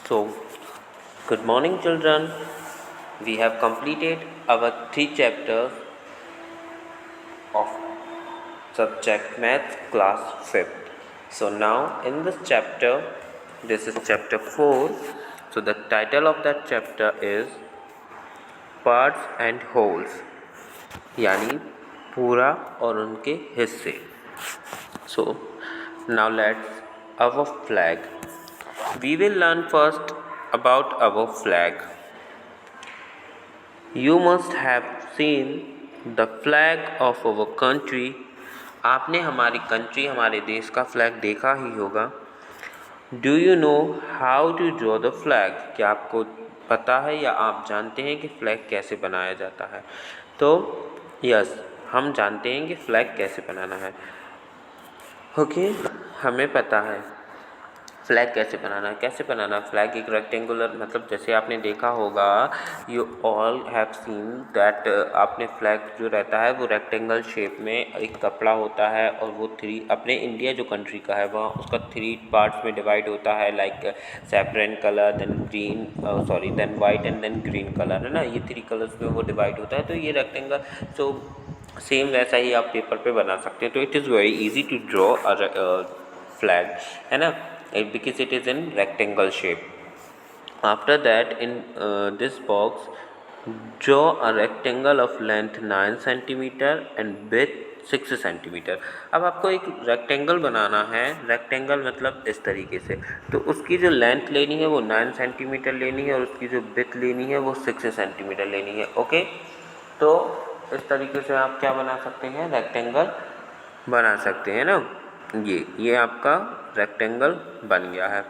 So, good morning, children. We have completed our three chapters of subject math class 5th. So, now in this chapter, this is chapter 4. So, the title of that chapter is Parts and Wholes, यानी पूरा और उनके हिस्से. So, now let's our flag. We will learn first about our flag. You must have seen the flag of our country. आपने हमारी country, हमारे देश का फ्लैग देखा ही होगा. Do you know how to draw the flag? क्या आपको पता है या आप जानते हैं कि फ्लैग कैसे बनाया जाता है? तो यस, हम जानते हैं कि फ्लैग कैसे बनाना है. ओके, हमें पता है फ्लैग कैसे बनाना है. फ्लैग एक रेक्टेंगुलर, मतलब जैसे आपने देखा होगा, you all have seen that, आपने फ्लैग जो रहता है वो रेक्टेंगल शेप में एक कपड़ा होता है और वो अपने इंडिया जो कंट्री का है वहाँ उसका 3 पार्ट्स में डिवाइड होता है, like saffron colour, then white and then green colour, है ना. ये 3 कलर्स में वो डिवाइड होता है. तो ये रेक्टेंगल, सो सेम वैसा ही आप पेपर पे बना सकते हैं. तो it is very easy to draw a flag, है ना, because it is in rectangle shape. After that, in this box, draw a rectangle of length 9 cm and width 6 cm. अब आपको एक रेक्टेंगल बनाना है. रेक्टेंगल मतलब इस तरीके से, तो उसकी जो लेंथ लेनी है वो 9 सेंटीमीटर लेनी है और उसकी जो विड्थ लेनी है वो 6 सेंटीमीटर लेनी है. ओके, तो इस तरीके से आप क्या बना सकते हैं, रेक्टेंगल बना सकते हैं ना. ये आपका रेक्टेंगल बन गया है.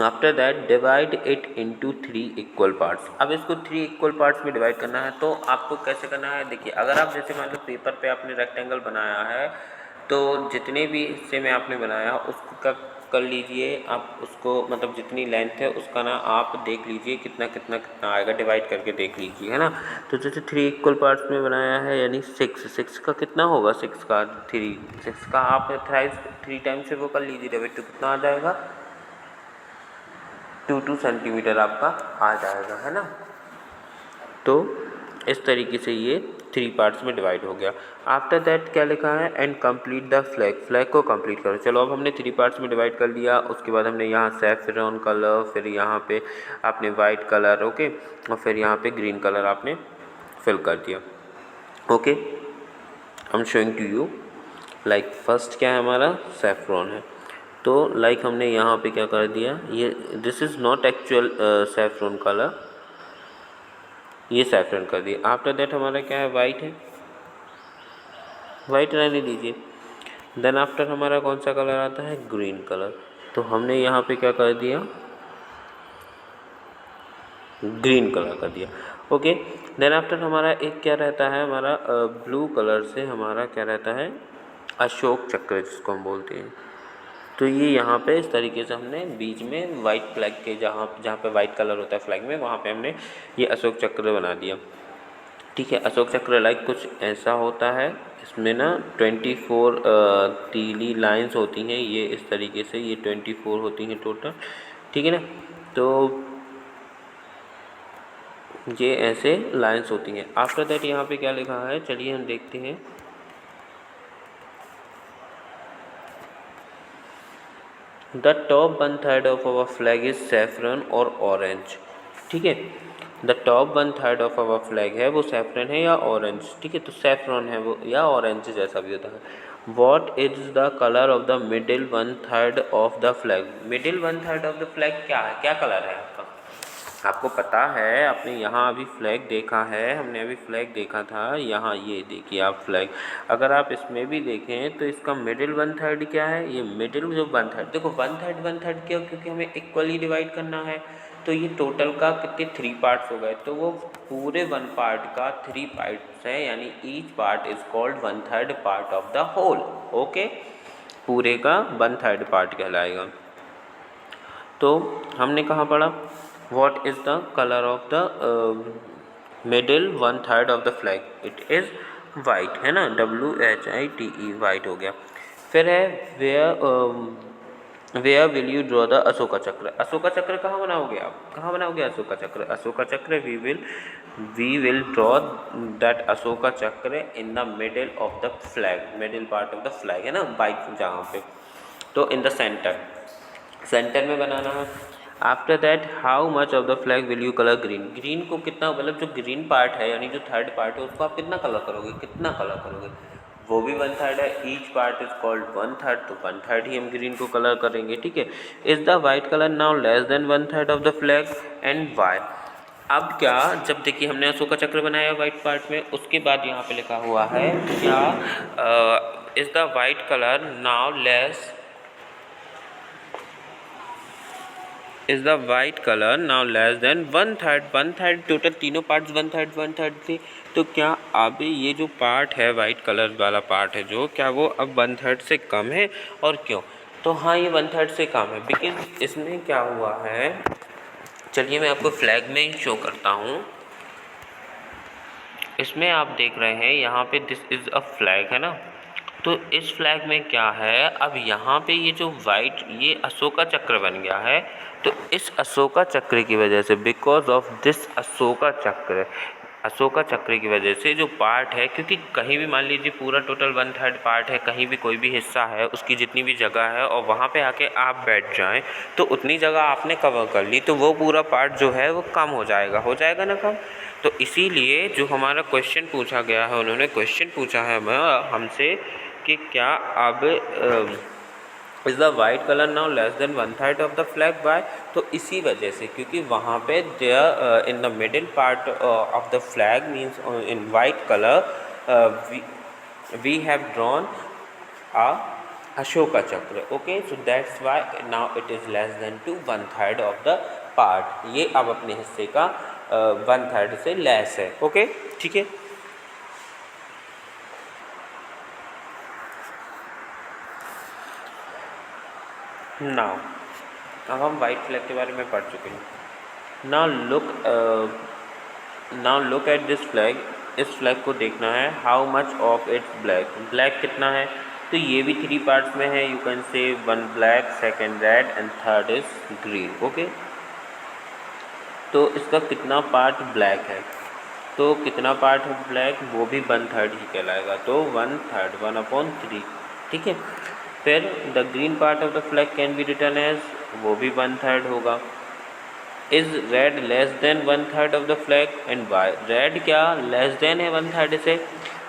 After that divide it into 3 equal parts. अब इसको 3 इक्वल पार्ट्स में डिवाइड करना है. तो आपको कैसे करना है, देखिए, अगर आप जैसे मान लो पेपर पे आपने रेक्टेंगल बनाया है, तो जितने भी हिस्से में आपने बनाया उसको क्या कर लीजिए, आप उसको मतलब जितनी लेंथ है उसका ना आप देख लीजिए कितना कितना कितना आएगा, डिवाइड करके देख लीजिए, है ना. तो जैसे 3 इक्वल पार्ट्स में बनाया है यानी 6 का कितना होगा, 6 का आप 3 टाइम्स से वो कर लीजिए डिवाइड, तो कितना आ जाएगा, 2 सेंटीमीटर आपका आ जाएगा, है ना. तो इस तरीके से ये 3 पार्ट्स में डिवाइड हो गया. आफ्टर दैट क्या लिखा है, एंड कंप्लीट द फ्लैग को कंप्लीट करो. चलो, अब हमने 3 पार्ट्स में डिवाइड कर लिया. उसके बाद हमने यहाँ सैफरन कलर, फिर यहाँ पे आपने वाइट कलर, ओके, और फिर यहाँ पे ग्रीन कलर आपने फिल कर दिया. Okay, I am showing to you. Like first क्या है, हमारा सैफरन है. तो लाइक हमने यहाँ पे क्या कर दिया, ये this is not actual saffron colour, ये सैफरन कर दिया. आफ्टर दैट हमारा क्या है, वाइट है, वाइट रहने दीजिए. देन आफ्टर हमारा कौन सा कलर आता है, ग्रीन कलर. तो हमने यहाँ पे क्या कर दिया, ग्रीन कलर कर दिया. ओके, देन आफ्टर हमारा एक क्या रहता है, हमारा ब्लू कलर से हमारा क्या रहता है, अशोक चक्र जिसको हम बोलते हैं. तो ये यहाँ पे इस तरीके से हमने बीच में वाइट फ्लैग के जहाँ पे वाइट कलर होता है फ्लैग में, वहाँ पे हमने ये अशोक चक्र बना दिया. ठीक है, अशोक चक्र लाइक कुछ ऐसा होता है. इसमें ना 24 तीली लाइंस होती हैं, ये इस तरीके से ये 24 होती हैं टोटल, ठीक है ना. तो ये ऐसे लाइंस होती हैं. आफ्टर दैट यहाँ पे क्या लिखा है, चलिए हम देखते हैं. The top 1/3 of our flag is saffron और ऑरेंज. ठीक है, the top 1/3 of our flag है वो सैफरन है या ऑरेंज. ठीक है, तो सैफरन है वो या ऑरेंज जैसा भी होता है. What is the colour of the middle 1/3 of the flag. Middle 1/3 of the flag क्या है, क्या कलर है आपका, आपको पता है. आपने यहाँ अभी फ्लैग देखा है, हमने अभी फ्लैग देखा था. यहाँ ये देखिए आप फ्लैग, अगर आप इसमें भी देखें तो इसका मिडिल 1/3 क्या है, ये मिडिल जो 1/3, देखो 1/3 क्यों, क्योंकि हमें इक्वली डिवाइड करना है. तो ये टोटल का कितने 3 पार्ट्स हो गए, तो वो पूरे 1 पार्ट का 3 पार्ट्स है, यानी each part is called 1/3 part of the whole. Okay, पूरे का 1/3 पार्ट कहलाएगा. तो हमने कहाँ पढ़ा, what is the color of the middle 1/3 of the flag, it is white, है ना, WHITE, white हो गया. फिर है where will you draw the Ashoka Chakra? Ashoka चक्र कहाँ बनाओगे आप? कहाँ बनाओगे Ashoka Chakra? Ashoka Chakra we will draw that Ashoka Chakra in the middle of the flag, middle part of the flag है ना, बाइक जहाँ पे, तो इन द सेंटर में बनाना है। After that how much of the flag will you colour green? Green को कितना, मतलब जो ग्रीन पार्ट है यानी जो थर्ड पार्ट है उसको आप कितना कलर करोगे? कितना कलर करोगे? वो भी 1/3 है, ईच पार्ट इज कॉल्ड 1/3, तो 1/3 ही हम ग्रीन को कलर करेंगे, ठीक है। Is the white colour now less than 1/3 of the flag and why? अब क्या, जब देखिए हमने अशोका चक्र बनाया वाइट पार्ट में, उसके बाद यहाँ पे लिखा हुआ है क्या, is the white colour now less, is the white colour now less than 1/3? 1/3 total तीनों पार्ट्स 1/3 1/3 थे, तो क्या अब ये जो पार्ट है वाइट कलर वाला पार्ट है जो, क्या वो अब 1/3 से कम है? और क्यों? तो हाँ, ये 1/3 से कम है बिकॉज इसमें क्या हुआ है, चलिए मैं आपको फ्लैग में ही शो करता हूँ। इसमें आप देख रहे हैं यहाँ पे दिस इज़ अ फ्लैग है ना, तो इस फ्लैग में क्या है, अब यहाँ पे ये जो वाइट ये अशोका चक्र बन गया है, तो इस अशोका चक्र की वजह से, बिकॉज ऑफ दिस अशोका चक्र की वजह से जो पार्ट है, क्योंकि कहीं भी मान लीजिए पूरा टोटल 1/3 पार्ट है, कहीं भी कोई भी हिस्सा है उसकी जितनी भी जगह है और वहाँ पे आके आप बैठ जाएं तो उतनी जगह आपने कवर कर ली, तो वो पूरा पार्ट जो है वो कम हो जाएगा ना कम। तो इसीलिए जो हमारा क्वेश्चन पूछा गया है, उन्होंने क्वेश्चन पूछा है हमसे कि क्या अब is the white colour now less than 1/3 of the flag by? तो इसी वजह से, क्योंकि वहाँ पे there in the middle part of the flag means in white colour we have drawn a Ashoka Chakra, okay, so that's why now it is less than two 1/3 of the part. ये अब अपने हिस्से का 1/3 से लेस है, ओके, ठीक है। Now अब हम वाइट फ्लैग के बारे में पढ़ चुके हैं। Now look at this flag, इस फ्लैग को देखना है। How much of its black? Black कितना है? तो ये भी 3 पार्ट्स में है, you can say 1 black, second red and third is green, okay. तो इसका कितना पार्ट ब्लैक है? तो कितना पार्ट है ब्लैक? वो भी 1/3 ही कहलाएगा, तो 1/3 1/3, ठीक है। फिर the green part of the flag can be written as, वो भी 1/3 होगा। Is red less than 1/3 of the flag and why? Red क्या लेस देन है 1/3 से?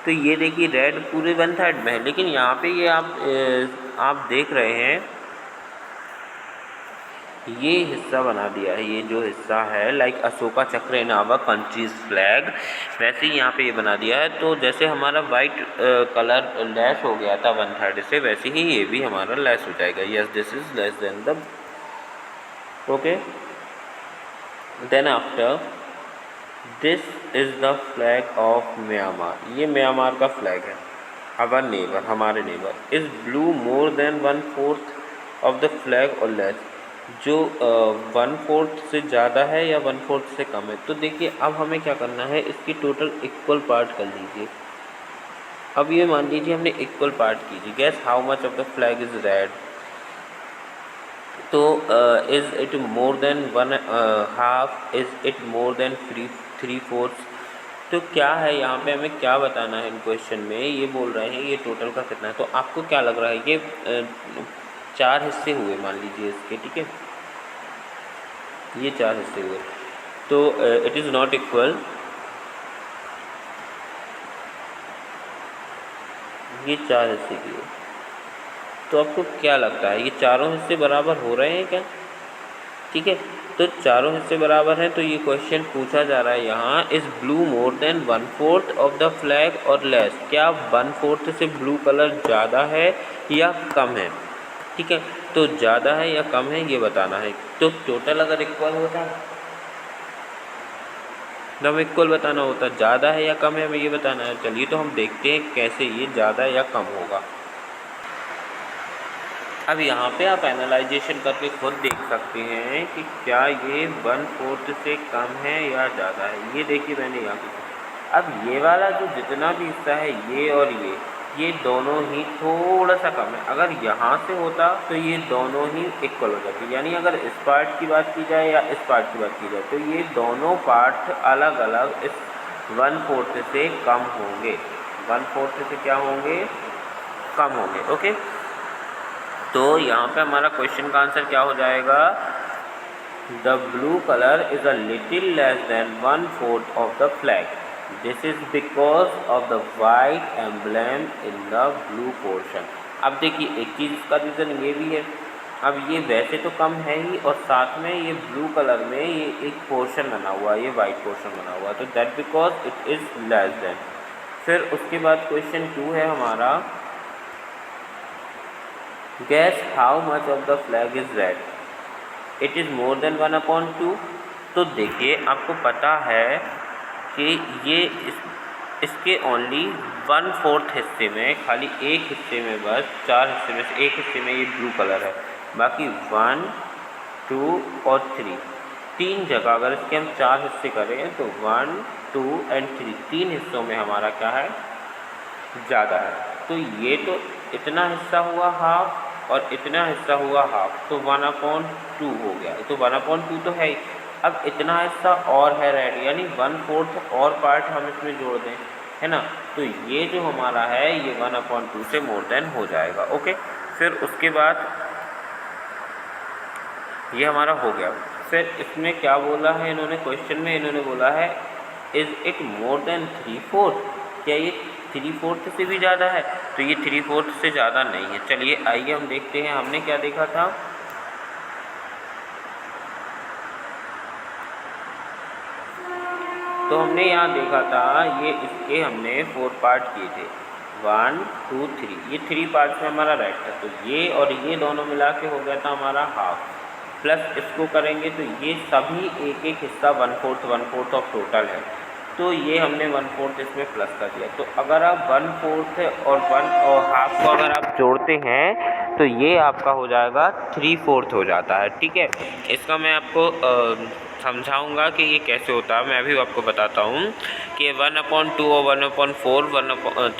तो ये देखिए रेड पूरे 1/3 में है, लेकिन यहाँ पे ये आप देख रहे हैं ये हिस्सा बना दिया है, ये जो हिस्सा है like Ashoka Chakra in our countries flag, वैसे ही यहाँ पे ये बना दिया है। तो जैसे हमारा वाइट कलर लेस हो गया था 1/3 से, वैसे ही ये भी हमारा लेस हो जाएगा। Yes, this is less than the, okay. Then after this is the flag of Myanmar, ये म्यांमार का फ्लैग है। अवर नेबर, हमारे neighbour. Is blue more than 1/4 of the flag और लेस? जो 1/4 से ज़्यादा है या 1/4 से कम है? तो देखिए अब हमें क्या करना है, इसकी टोटल इक्वल पार्ट कर लीजिए। अब ये मान लीजिए हमने इक्वल पार्ट कीजिए। Guess how much of the flag is red? तो is it more than 1/2? Is it more than 3/4? तो क्या है यहाँ पे हमें क्या बताना है इन क्वेश्चन में, ये बोल रहे हैं ये टोटल का कितना है। तो आपको क्या लग रहा है, ये 4 हिस्से हुए मान लीजिए इसके, ठीक है, ये 4 हिस्से हुए, तो इट इज़ नॉट इक्वल, ये 4 हिस्से की है। तो आपको क्या लगता है ये चारों हिस्से बराबर हो रहे हैं क्या? ठीक है, तो चारों हिस्से बराबर हैं, तो ये क्वेश्चन पूछा जा रहा है यहाँ, is blue more than 1/4 of the flag और लेस? क्या 1/4 से ब्लू कलर ज़्यादा है या कम है? ठीक है, तो ज़्यादा है या कम है ये बताना है। तो टोटल अगर इक्वल होता तो हमें इक्वल बताना होता, ज़्यादा है या कम है हमें ये बताना है। चलिए तो हम देखते हैं कैसे ये ज़्यादा या कम होगा। अब यहाँ पे आप एनालाइजेशन करके खुद देख सकते हैं कि क्या ये 1/4 से कम है या ज़्यादा है। ये देखिए मैंने यहाँ पे, अब ये वाला जो जितना भी हिस्सा है ये और ये दोनों ही थोड़ा सा कम है। अगर यहाँ से होता तो ये दोनों ही इक्वल हो जाती, यानी अगर इस पार्ट की बात की जाए या इस पार्ट की बात की जाए तो ये दोनों पार्ट अलग अलग इस 1/4 से कम होंगे, 1/4 से क्या होंगे, कम होंगे। ओके, तो यहाँ पे हमारा क्वेश्चन का आंसर क्या हो जाएगा, the blue colour is a little less than 1/4 of the flag, this is because of the white emblem in the blue portion. अब देखिए एक चीज़ इसका रीज़न ये भी है, अब ये वैसे तो कम है ही और साथ में ये ब्लू कलर में ये एक पोर्शन बना हुआ है, ये वाइट पोर्शन बना हुआ है, तो that because it is less then. फिर उसके बाद क्वेश्चन 2 है हमारा, gas how much of the flag is red, it is more than 1/2। तो देखिए आपको पता है कि ये इसके ओनली 1/4 हिस्से में, खाली एक हिस्से में बस, 4 हिस्से में से एक हिस्से में ये ब्लू कलर है, बाकी 1, 2 और 3, 3 जगह अगर इसके हम 4 हिस्से करें तो 1, 2 एंड 3, 3 हिस्सों में हमारा क्या है, ज़्यादा है। तो ये तो इतना हिस्सा हुआ हाफ और इतना हिस्सा हुआ हाफ, तो 1/2 हो गया, तो 1/2 तो है ही। अब इतना हिस्सा और है रेड, यानी 1/4 और पार्ट हम इसमें जोड़ दें, है ना, तो ये जो हमारा है ये 1/2 से मोर देन हो जाएगा। ओके, फिर उसके बाद ये हमारा हो गया। फिर इसमें क्या बोला है इन्होंने, क्वेश्चन में इन्होंने बोला है इज़ इट मोर देन 3/4, क्या ये 3/4 से भी ज़्यादा है, तो ये 3/4 से ज़्यादा नहीं है। चलिए आइए हम देखते हैं, हमने क्या देखा था, तो हमने यहाँ देखा था ये इसके हमने 4 पार्ट किए थे, 1, 2, 3, ये 3 पार्ट्स में हमारा राइट था, तो ये और ये दोनों मिला के हो गया था हमारा हाफ, प्लस इसको करेंगे तो ये सभी एक एक हिस्सा 1/4 ऑफ टोटल है, तो ये हमने 1/4 इसमें प्लस कर दिया। तो अगर आप 1/4 और 1 और हाफ को अगर आप जोड़ते हैं तो ये आपका हो जाएगा 3/4 हो जाता है। ठीक है, इसका मैं आपको समझाऊंगा कि ये कैसे होता है। मैं अभी आपको बताता हूँ कि 1/2 और 1/4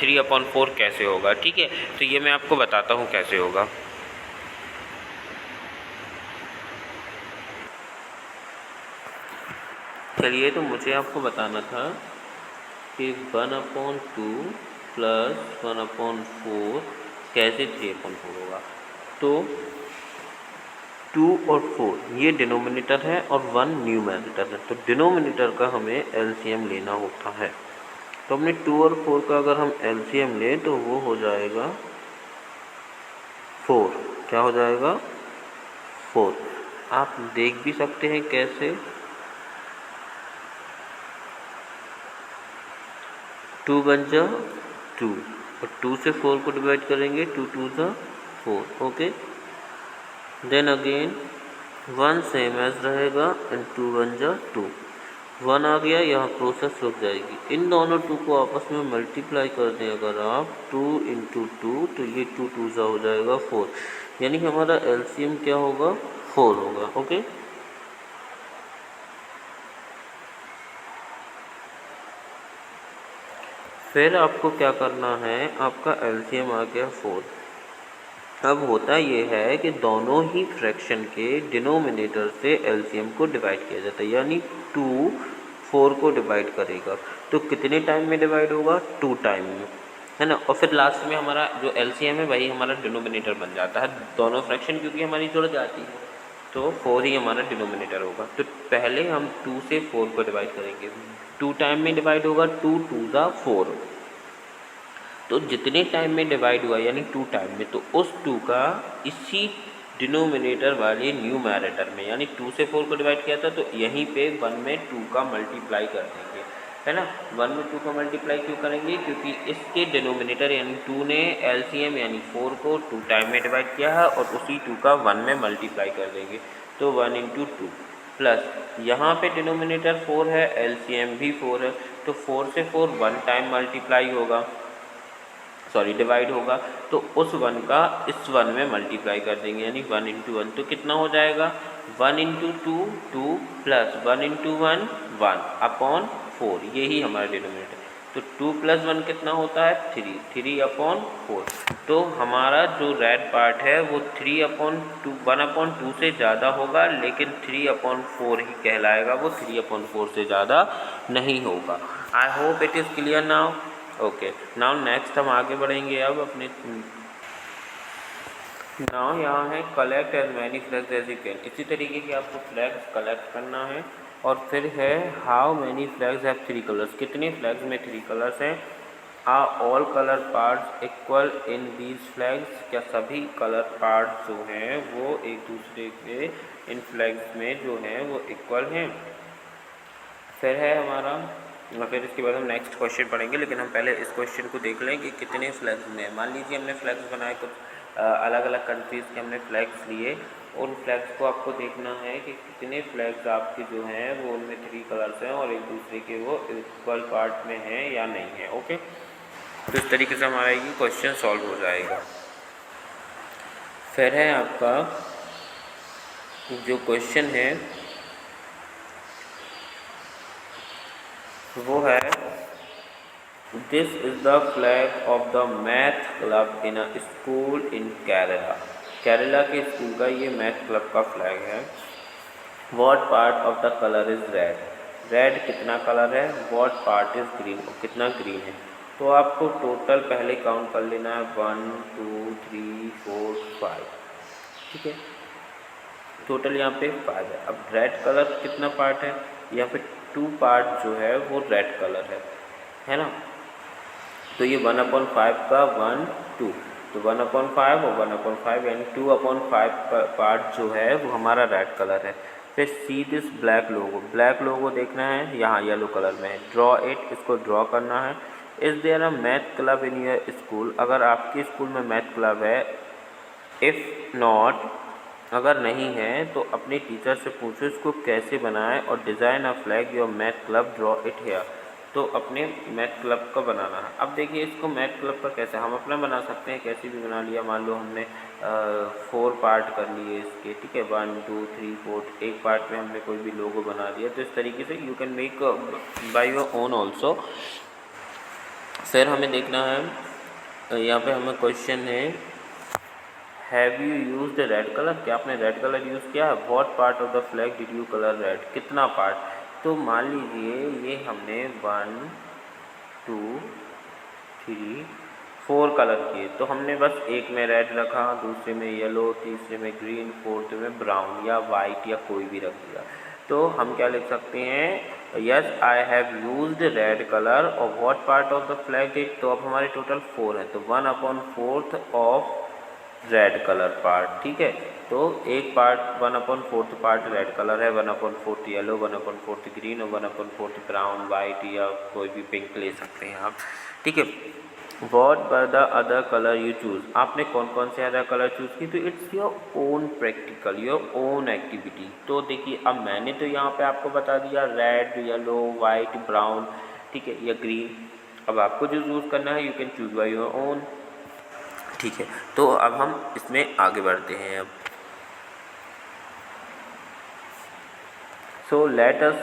3/4 कैसे होगा। ठीक है, तो ये मैं आपको बताता हूँ कैसे होगा। चलिए, तो मुझे आपको बताना था कि 1/2 प्लस 1/4 कैसे 3/4 होगा। तो 2 और 4 ये डिनोमिनेटर है और 1 न्यूमरेटर है, तो डिनोमिनेटर का हमें एलसीएम लेना होता है। तो हमने 2 और 4 का अगर हम एलसीएम लें तो वो हो जाएगा 4। क्या हो जाएगा, 4। आप देख भी सकते हैं कैसे, 2 बन जा 2 और 2 से 4 को डिवाइड करेंगे, 2 2 जा 4। Okay, then again 1 same as रहेगा एंड 2 1 जा 2, 1 आ गया, यहाँ प्रोसेस रुक जाएगी। इन दोनों 2 को आपस में मल्टीप्लाई कर दें अगर आप, 2 × 2, तो ये 2 2 जा हो जाएगा 4, यानी कि हमारा एलसीएम क्या होगा, 4 होगा। ओके, फिर आपको क्या करना है, आपका एलसीएम आ गया 4। अब होता ये है कि दोनों ही फ्रैक्शन के डिनोमिनेटर से एलसीएम को डिवाइड किया जाता है, यानी 2 4 को डिवाइड करेगा, तो कितने टाइम में डिवाइड होगा, 2 टाइम में, है ना। और फिर लास्ट में हमारा जो एलसीएम है वही हमारा डिनोमिनेटर बन जाता है, दोनों फ्रैक्शन क्योंकि हमारी जुड़ जाती है, तो 4 ही हमारा डिनोमिनेटर होगा। तो पहले हम 2 से 4 को डिवाइड करेंगे, 2 टाइम में डिवाइड होगा, 2 2 जा 4, तो जितने टाइम में डिवाइड हुआ यानी 2 टाइम में, तो उस 2 का इसी डिनोमिनेटर वाले न्यूमरेटर में, यानी 2 से 4 को डिवाइड किया था तो यहीं पे 1 में 2 का मल्टीप्लाई कर देंगे, है ना। 1 में 2 का मल्टीप्लाई क्यों करेंगे, क्योंकि इसके डिनोमिनेटर यानी 2 ने एलसीएम यानी 4 को 2 टाइम में डिवाइड किया है और उसी 2 का 1 में मल्टीप्लाई कर देंगे, तो 1 × 2 प्लस यहाँ पे डिनोमिनेटर 4 है, एलसीएम भी 4 है, तो 4 से 4 1 टाइम मल्टीप्लाई होगा, सॉरी डिवाइड होगा, तो उस 1 का इस 1 में मल्टीप्लाई कर देंगे, यानी 1 × 1, तो कितना हो जाएगा, 1 × 2 2 प्लस 1 × 1 1/4, यही हमारा डिनोमिनेटर। तो 2 + 1 कितना होता है 3, 3/4। तो हमारा जो रेड पार्ट है वो 1/2 से ज़्यादा होगा, लेकिन 3/4 ही कहलाएगा, वो 3/4 से ज़्यादा नहीं होगा। I hope it is clear now. Okay, now next हम आगे बढ़ेंगे अब अपने। नाउ यहाँ है collect as many flags as you can. इसी तरीके के आपको फ्लैग्स कलेक्ट करना है। और फिर है how many flags have 3 colours, कितने फ्लैग्स में 3 कलर्स हैं। Are all colour parts equal in these flags, क्या सभी कलर पार्ट्स जो हैं वो एक दूसरे के इन फ्लैग्स में जो हैं वो इक्वल हैं। फिर है हमारा, फिर इसके बाद हम नेक्स्ट क्वेश्चन पढ़ेंगे, लेकिन हम पहले इस क्वेश्चन को देख लें कि कितने फ्लैग्स में। मान लीजिए हमने फ्लैग्स बनाए, कुछ अलग अलग कंट्रीज़ के हमने फ्लैग्स लिए। उन फ्लैग्स को आपको देखना है कि कितने फ्लैग्स आपके जो हैं वो उनमें 3 कलर्स हैं और एक दूसरे के वो इक्वल पार्ट में हैं या नहीं है। ओके, तो इस तरीके से हमारा ये क्वेश्चन सॉल्व हो जाएगा। फिर है आपका जो क्वेश्चन है वो है this is the flag of the math club in a school इन केरला। केरला के स्कूल का ये मैथ क्लब का फ्लैग है। What part of the colour is red, red कितना कलर है। व्हाट पार्ट इज़ ग्रीन, कितना ग्रीन है। तो आपको टोटल पहले काउंट कर लेना है 1 2 3 4 5, ठीक है। टोटल यहाँ पे 5 है। अब रेड कलर कितना पार्ट है, यहाँ पे 2 पार्ट जो है वो रेड कलर है ना। तो ये 1/5 का 1 2, तो 1/5 और 1/5 यानी 2/5 पार्ट जो है वो हमारा रेड कलर है। फिर see this black logo, black logo देखना है, यहाँ येलो कलर में है। ड्रॉ इट, इसको ड्रॉ करना है। Is there a math club in your school, अगर आपके स्कूल में मैथ क्लब है। इफ़ नॉट, अगर नहीं है तो अपने टीचर से पूछो इसको कैसे बनाएं। और design a flag your math club, draw it here, तो अपने मैथ क्लब का बनाना है। अब देखिए इसको मैथ क्लब का कैसे हम अपना बना सकते हैं, कैसे भी बना लिया। मान लो हमने 4 पार्ट कर लिए इसके, ठीक है, 1 2 3 4, एक पार्ट में हमने कोई भी लोगो बना दिया। तो इस तरीके से you can make by your own also. फिर हमें देखना है, यहाँ पे हमें क्वेश्चन है have you used red colour, क्या आपने रेड कलर यूज़ किया है। What part of the flag did you colour red, कितना पार्ट। तो मान लीजिए ये हमने 1 2 3 4 कलर किए, तो हमने बस एक में रेड रखा, दूसरे में येलो, तीसरे में ग्रीन, फोर्थ में ब्राउन या वाइट या कोई भी रख दिया। तो हम क्या लिख सकते हैं, yes I have used red colour और what part of the flag did, तो अब हमारे टोटल 4 है, तो 1/4 ऑफ रेड कलर पार्ट, ठीक है। तो एक पार्ट 1/4 पार्ट रेड कलर है, 1/4 येलो, 1/4 ग्रीन और 1/4 ब्राउन, वाइट या कोई भी पिंक ले सकते हैं आप, ठीक है। What were the other colour you choose, आपने कौन कौन से अदर कलर चूज़ की। तो it's your own practical, your own activity. तो देखिए अब मैंने तो यहाँ पे आपको बता दिया रेड, येलो, वाइट, ब्राउन, ठीक है, या ग्रीन। अब आपको जो चूज़ करना है you can choose by your own, ठीक है। तो अब हम इसमें आगे बढ़ते हैं। अब so let us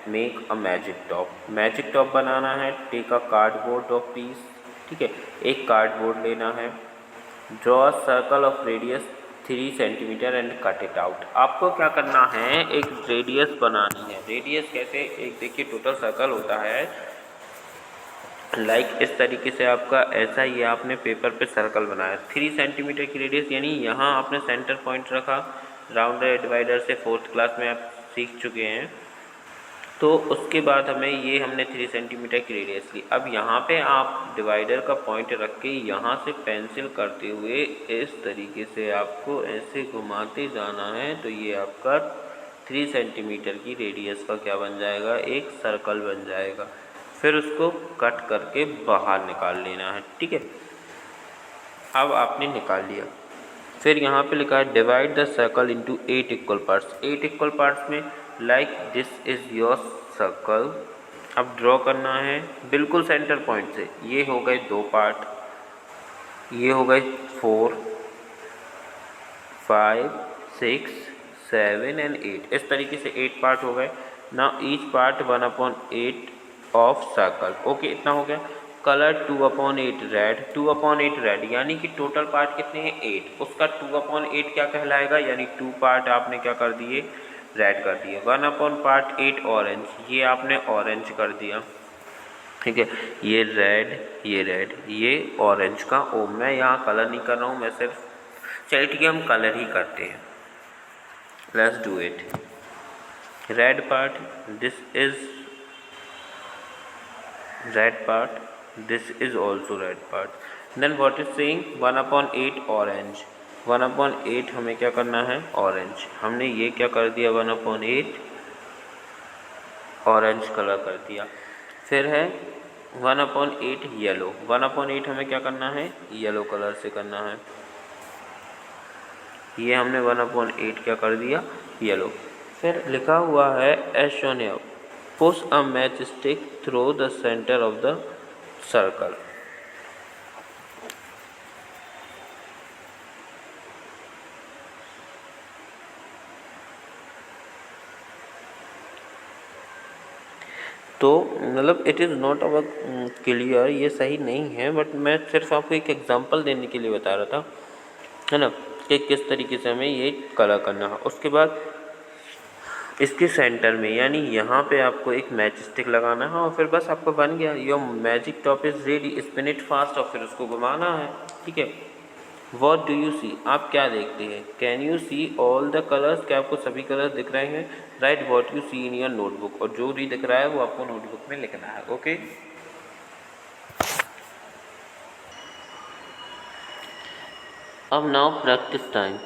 make a magic top, magic top बनाना है। Take a cardboard of piece, ठीक है, एक कार्डबोर्ड लेना है। Draw a circle of radius 3 centimetre and cut it out. आपको क्या करना है, एक रेडियस बनानी है। रेडियस कैसे, एक देखिए टोटल सर्कल होता है लाइक इस तरीके से आपका ऐसा ही आपने पेपर पे सर्कल बनाया 3 सेंटीमीटर की रेडियस, यानी यहाँ आपने सेंटर पॉइंट रखा। राउंडर डिवाइडर से 4th क्लास में आप सीख चुके हैं। तो उसके बाद हमें ये हमने 3 सेंटीमीटर की रेडियस ली। अब यहाँ पे आप डिवाइडर का पॉइंट रख के यहाँ से पेंसिल करते हुए इस तरीके से आपको ऐसे घुमाते जाना है। तो ये आपका 3 सेंटीमीटर की रेडियस का क्या बन जाएगा, एक सर्कल बन जाएगा। फिर उसको कट करके बाहर निकाल लेना है, ठीक है। अब आपने निकाल लिया। फिर यहाँ पे लिखा है divide the circle into 8 equal parts, 8 equal parts में like this is your circle. अब ड्रॉ करना है बिल्कुल सेंटर पॉइंट से। ये हो गए 2 पार्ट, ये हो गए 4 5 6 7 एंड 8, इस तरीके से 8 पार्ट हो गए ना। Each part 1/8 of circle. Okay, इतना हो गया। कलर 2/8 रेड, 2/8 रेड यानी कि टोटल पार्ट कितने हैं 8, उसका 2/8 क्या कहलाएगा, यानी 2 पार्ट आपने क्या कर दिए रेड कर दिए। 1/8 ऑरेंज, ये आपने ऑरेंज कर दिया, ठीक है। ये रेड ये ऑरेंज का। ओ मैं यहाँ कलर नहीं कर रहा हूँ, मैं सिर्फ, चलिए ठीक है हम कलर ही करते हैं। Let's do it. Red part, this is red part, this is also red part. Then what is saying 1/8 orange, 1/8 हमें क्या करना है ऑरेंज। हमने ये क्या कर दिया 1/8 ऑरेंज कलर कर दिया। फिर है 1/8 येलो, 1/8 हमें क्या करना है येलो कलर से करना है। ये हमने 1/8 क्या कर दिया येलो। फिर लिखा हुआ है as shown here, push a match stick through the centre of the circle. तो मतलब it is not our clear, ये सही नहीं है, बट मैं सिर्फ आपको एक एग्जांपल देने के लिए बता रहा था, है ना, कि किस तरीके से हमें ये कलर करना है। उसके बाद इसके सेंटर में यानी यहाँ पे आपको एक मैच स्टिक लगाना है और फिर बस आपको बन गया, your magic top is ready, spin it fast, और फिर उसको घुमाना है, ठीक है। वॉट डू यू सी, आप क्या देखते हैं, can you see all the colours, क्या आपको सभी कलर्स दिख रहे हैं, right what you see in your notebook, और जो भी दिख रहा है वो आपको नोटबुक में लिखना है। ओके, अब नाउ प्रैक्टिस टाइम।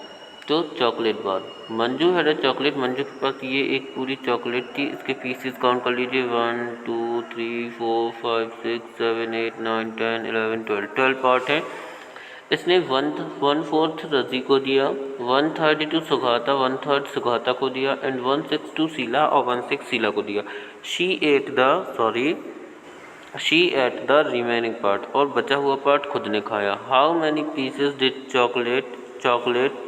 तो चॉकलेट बार, मंजू है चॉकलेट, मंजू के पास ये एक पूरी चॉकलेट थी, इसके पीसेस काउंट कर लीजिए 1 2 3 4 5 6 7 8 9 10 11 12 पार्ट है। इसने 1/4 रजी को दिया, 1/3 टू सुगाता, 1/3 सुगाता को दिया, एंड 1/6 टू शीला और 1/6 शीला को दिया। She ate the remaining part, और बचा हुआ पार्ट खुद ने खाया। How many pieces did chocolate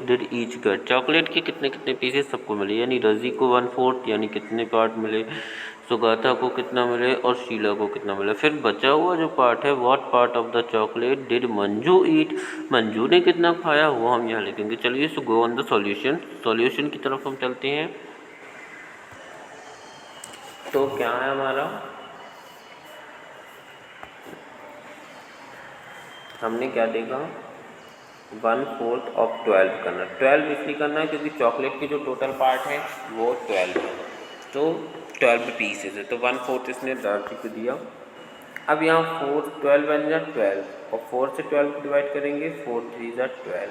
did each get, chocolate के कितने कितने पीसेस सबको मिले, यानी रजी को 1/4 यानी कितने पार्ट मिले, सुगाता को कितना मिले और शीला को कितना मिला। फिर बचा हुआ जो पार्ट है, what part of the chocolate did Manju eat, Manju ने कितना खाया वो हम यहाँ लिखेंगे। चलिए so go on the solution, solution की तरफ हम चलते हैं। तो क्या है हमारा, हमने क्या देखा 1/4 ऑफ 12 करना, 12 इसलिए करना है क्योंकि चॉकलेट की जो टोटल पार्ट है वो 12 है, तो 12 पीसेज है, तो 1/4 इसने दादी को दिया। अब यहाँ 4 12 बन जाए 12 और 4 से 12 को डिवाइड करेंगे, 4 3 जा 12,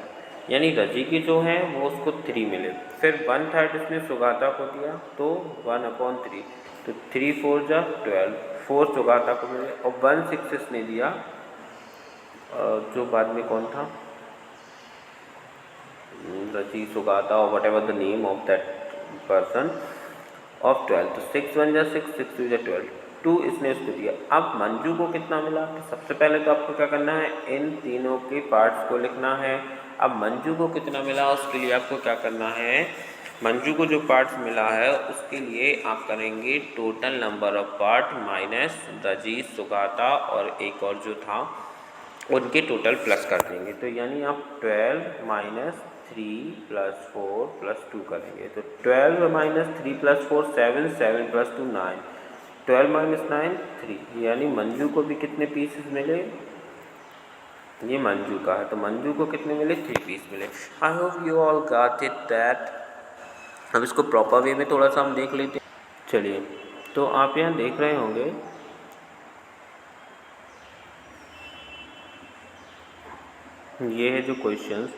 यानी रजी की जो है वो उसको 3 मिले। फिर 1/3 इसने सुगाता को दिया तो 1/3, तो 3 4 जा 12, 4 सुगाता को मिले, और 1/6 इसने दिया जो बाद में कौन था रजी सुगाता और what ever the name of that person of 12, तो 6 1 जा 6 6 2 जा 12, 2 इसने इसको दिया। अब मंजू को कितना मिला, तो सबसे पहले तो आपको क्या करना है इन तीनों के पार्ट्स को लिखना है। अब मंजू को कितना मिला उसके लिए आपको क्या करना है, मंजू को जो पार्ट्स मिला है उसके लिए आप करेंगे total number of part minus रजी सुगाता और एक और जो था उनके टोटल प्लस कर देंगे। तो यानी आप 12 माइनस 3 प्लस 4 प्लस 2 करेंगे, तो 12 माइनस 3 प्लस 4 7, 7 प्लस 2 9, 12 माइनस 9 3, यानी मंजू को भी कितने पीसेस मिले, ये मंजू का है तो मंजू को कितने मिले 3 पीस मिले। I hope you all got it that. अब इसको प्रॉपर वे में थोड़ा सा हम देख लेते हैं। चलिए, तो आप यहाँ देख रहे होंगे ये है जो क्वेश्चंस,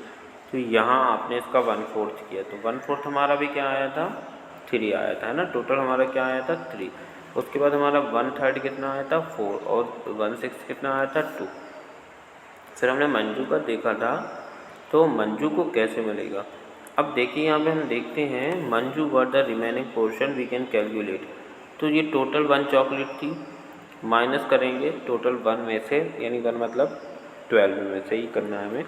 तो यहाँ आपने इसका 1/4 किया, तो 1/4 हमारा भी क्या आया था 3 आया था, है ना, टोटल हमारा क्या आया था 3। उसके बाद हमारा 1/3 कितना आया था 4 और 1/6 कितना आया था 2। फिर हमने मंजू का देखा था, तो मंजू को कैसे मिलेगा। अब देखिए यहाँ पे हम देखते हैं Manju were the remaining portion we can calculate, तो ये टोटल 1 चॉकलेट थी, माइनस करेंगे टोटल 1 में से, यानी 1 मतलब 12 में से ही करना है हमें।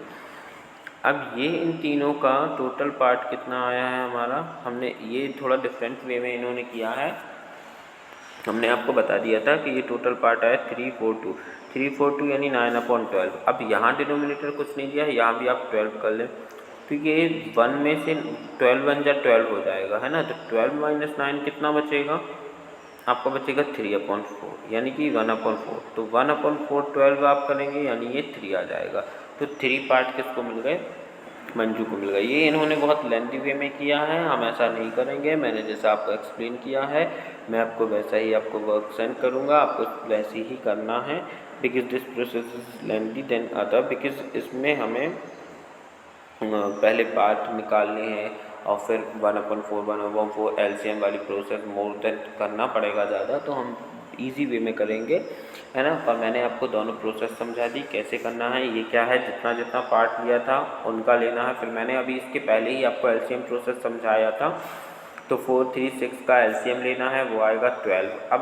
अब ये इन तीनों का टोटल पार्ट कितना आया है हमारा, हमने ये थोड़ा डिफरेंट वे में इन्होंने किया है, हमने आपको बता दिया था कि ये टोटल पार्ट आया 342 यानी 9/12। अब यहाँ डिनोमिनेटर कुछ नहीं दिया है, यहाँ भी आप 12 कर लें, तो ये 1 में से 12 बन जा 12 हो जाएगा, है ना। तो 12 माइनस 9 कितना बचेगा, आपका बचेगा 3/4 यानी कि 1/4। तो 1/4 12 आप करेंगे यानी ये 3 आ जाएगा। तो 3 पार्ट किसको मिल गए, मंजू को मिल गया। ये इन्होंने बहुत लेंथी वे में किया है, हम ऐसा नहीं करेंगे। मैंने जैसा आपको एक्सप्लेन किया है मैं आपको वैसा ही आपको वर्क सेंड करूँगा, आपको वैसे ही करना है। Because this process is lengthy than other, because इसमें हमें पहले पार्ट निकालने हैं और फिर 1/4 एलसीएम वाली प्रोसेस मोर देन करना पड़ेगा ज़्यादा, तो हम इजी वे में करेंगे, है ना। पर मैंने आपको दोनों प्रोसेस समझा दी कैसे करना है। ये क्या है, जितना जितना पार्ट लिया था उनका लेना है। फिर मैंने अभी इसके पहले ही आपको एलसीएम प्रोसेस समझाया था। तो 4, 3, 6 का एलसीएम लेना है, वो आएगा 12। अब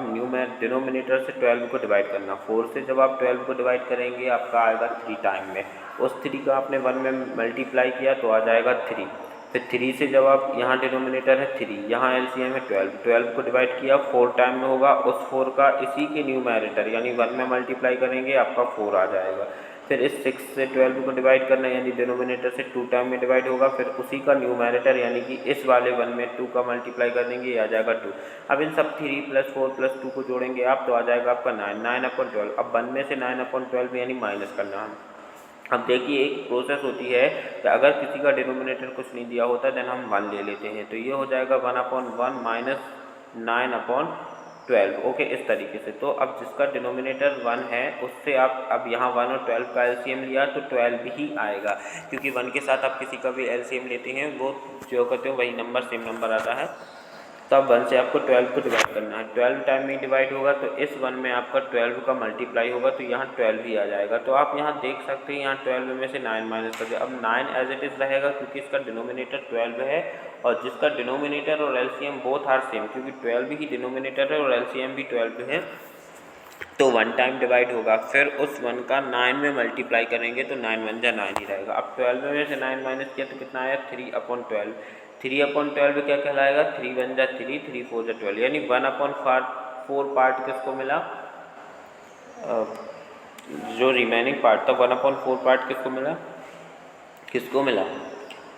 डिनोमिनेटर से 12 को डिवाइड करना, 4 से जब आप 12 को डिवाइड करेंगे आपका आएगा 3 टाइम में। उस 3 का आपने 1 में मल्टीप्लाई किया तो आ जाएगा 3। फिर 3 से जब आप यहाँ डिनोमिनेटर है 3, यहाँ एलसीएम है 12 को डिवाइड किया 4 टाइम में होगा, उस 4 का इसी के न्यूमैरेटर यानी 1 में मल्टीप्लाई करेंगे आपका 4 आ जाएगा। फिर इस 6 से 12 को डिवाइड करना है यानी डिनोमिनेटर से 2 टाइम में डिवाइड होगा, फिर उसी का न्यूमैरेटर यानी कि इस वाले 1 में 2 का मल्टीप्लाई कर देंगे, आ जाएगा 2। अब इन सब 3 + 4 + 2 को जोड़ेंगे आप तो आ जाएगा आपका 9/12। अब 1 में से 9/12 यानी माइनस करना है। अब देखिए एक प्रोसेस होती है कि अगर किसी का डिनोमिनेटर कुछ नहीं दिया होता देन हम 1 ले लेते हैं, तो ये हो जाएगा 1/1 माइनस 9/12। ओके, इस तरीके से। तो अब जिसका डिनोमिनेटर 1 है उससे आप अब यहाँ 1 और 12 का एलसीएम लिया तो 12 ही आएगा, क्योंकि 1 के साथ आप किसी का भी एलसीएम लेते हैं वो जो करते हो वही नंबर सेम नंबर आता है। तब 1 से आपको 12 को डिवाइड करना है, 12 टाइम में डिवाइड होगा तो इस 1 में आपका 12 का मल्टीप्लाई होगा तो यहाँ 12 ही आ जाएगा। तो आप यहाँ देख सकते हैं यहाँ 12 में से 9 माइनस कर दिया। अब 9 एज इट इज़ रहेगा क्योंकि इसका डिनोमिनेटर 12 है और जिसका डिनोमिनेटर और एलसीएम बोथ आर सेम, क्योंकि 12 ही डिनोमिनेटर है और एलसीएम भी 12 है, तो 1 टाइम डिवाइड होगा। फिर उस 1 का 9 में मल्टीप्लाई करेंगे तो 9 1 जा 9 ही रहेगा। अब 12 में से 9 माइनस किया तो कितना आया 3/12। 3/12 क्या कहलाएगा, 3 1 जा 3, 3 4 जा 12 यानी 1/4 पार्ट किसको मिला, जो रिमेनिंग पार्ट था 1/4 पार्ट किसको मिला,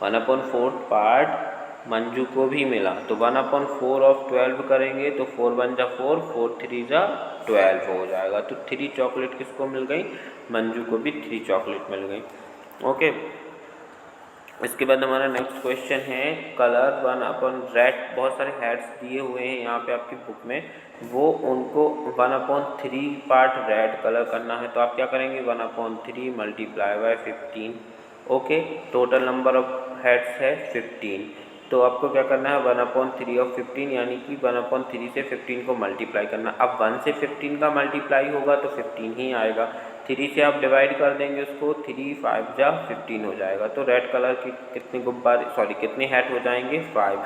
1/4 पार्ट मंजू को भी मिला। तो 1/4 ऑफ 12 करेंगे तो 4 1 जा 4, 4 3 जा 12 हो जाएगा। तो 3 चॉकलेट किसको मिल गई, मंजू को भी 3 चॉकलेट मिल गई। ओके, इसके बाद हमारा नेक्स्ट क्वेश्चन है कलर 1/रेड। बहुत सारे हेड्स दिए हुए हैं यहाँ पे आपकी बुक में, वो उनको 1/3 पार्ट रेड कलर करना है। तो आप क्या करेंगे 1/3 multiply by 15। Okay, total number of heads है 15। तो आपको क्या करना है 1/3 ऑफ 15 यानी कि 1/3 से 15 को मल्टीप्लाई करना। अब 1 से 15 का मल्टीप्लाई होगा तो 15 ही आएगा। 3 से आप डिवाइड कर देंगे उसको, 3 5 जा 15 हो जाएगा। तो रेड कलर की कितने हेड हो जाएंगे 5।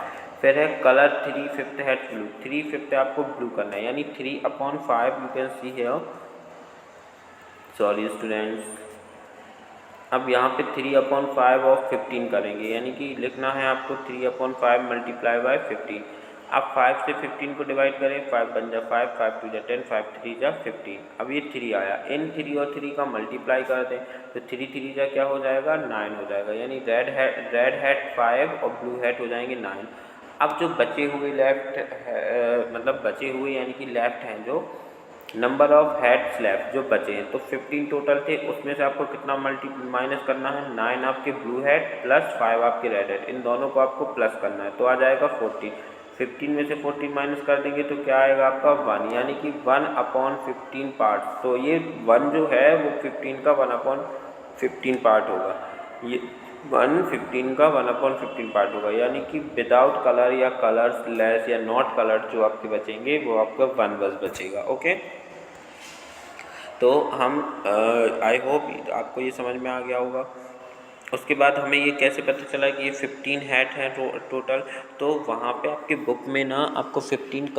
फिर है कलर 3/5 हेड ब्लू। 3/5 आपको ब्लू करना है यानी 3/5 you can see here, sorry students. अब यहाँ पे 3/5 ऑफ 15 करेंगे यानी कि लिखना है आपको 3/5 मल्टीप्लाई बाय 15। अब 5 से 15 को डिवाइड करें, 5 1 जा 5, 5 2 जा 10, 5 3 जा 15। अब ये 3 आया, इन 3 और 3 का मल्टीप्लाई कर दें तो 3 3 जा क्या हो जाएगा 9 हो जाएगा। यानी रेड हैट 5 और ब्लू हैट हो जाएंगे 9। अब जो बचे हुए बचे हुए यानी कि लेफ्ट हैं जो नंबर ऑफ हेड्स लेफ्ट जो बचे हैं, तो 15 टोटल थे, उसमें से आपको कितना माइनस करना है 9 आपके ब्लू हेड प्लस 5 आपके रेड हेड, इन दोनों को आपको प्लस करना है तो आ जाएगा 14। 15 में से 14 माइनस कर देंगे तो क्या आएगा आपका 1 यानी कि 1/15 पार्ट। तो ये 1 जो है वो 15 का 1/15 पार्ट होगा, ये 1/15 का 1/15 पार्ट होगा यानी कि विदाउट कलर या कलर्स लेस या नॉट कलर्ड जो आपके बचेंगे वो आपका 1 बस बचेगा। ओके, तो हम आई होप आपको ये समझ में आ गया होगा। उसके बाद हमें ये कैसे पता चला कि ये 15 हैट हैं टोटल, तो वहाँ पे आपके बुक में ना आपको 15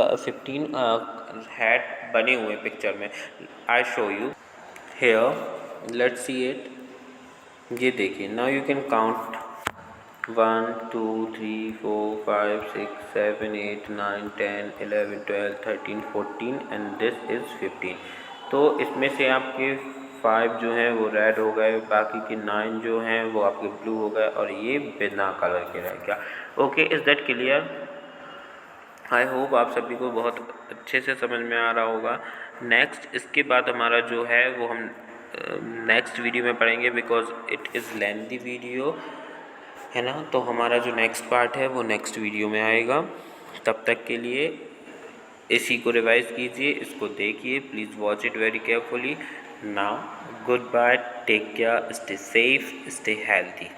हैट बने हुए पिक्चर में। I show you here, let's see it. ये देखिए, now you can count 1 2 3 4 5 6 7 8 9 10 11 12 13 14 and this is 15। तो इसमें से आपके 5 जो हैं वो रेड हो गए, बाकी के 9 जो हैं वो आपके ब्लू हो गए और ये बिना कलर के रह गया। Okay, is that clear? I hope आप सभी को बहुत अच्छे से समझ में आ रहा होगा। नेक्स्ट इसके बाद हमारा जो है वो हम नेक्स्ट वीडियो में पढ़ेंगे, because it is lengthy video है ना। तो हमारा जो नेक्स्ट पार्ट है वो नेक्स्ट वीडियो में आएगा। तब तक के लिए इसी को रिवाइज कीजिए, इसको देखिए, please watch it very carefully. Now goodbye, take care, stay safe, stay healthy.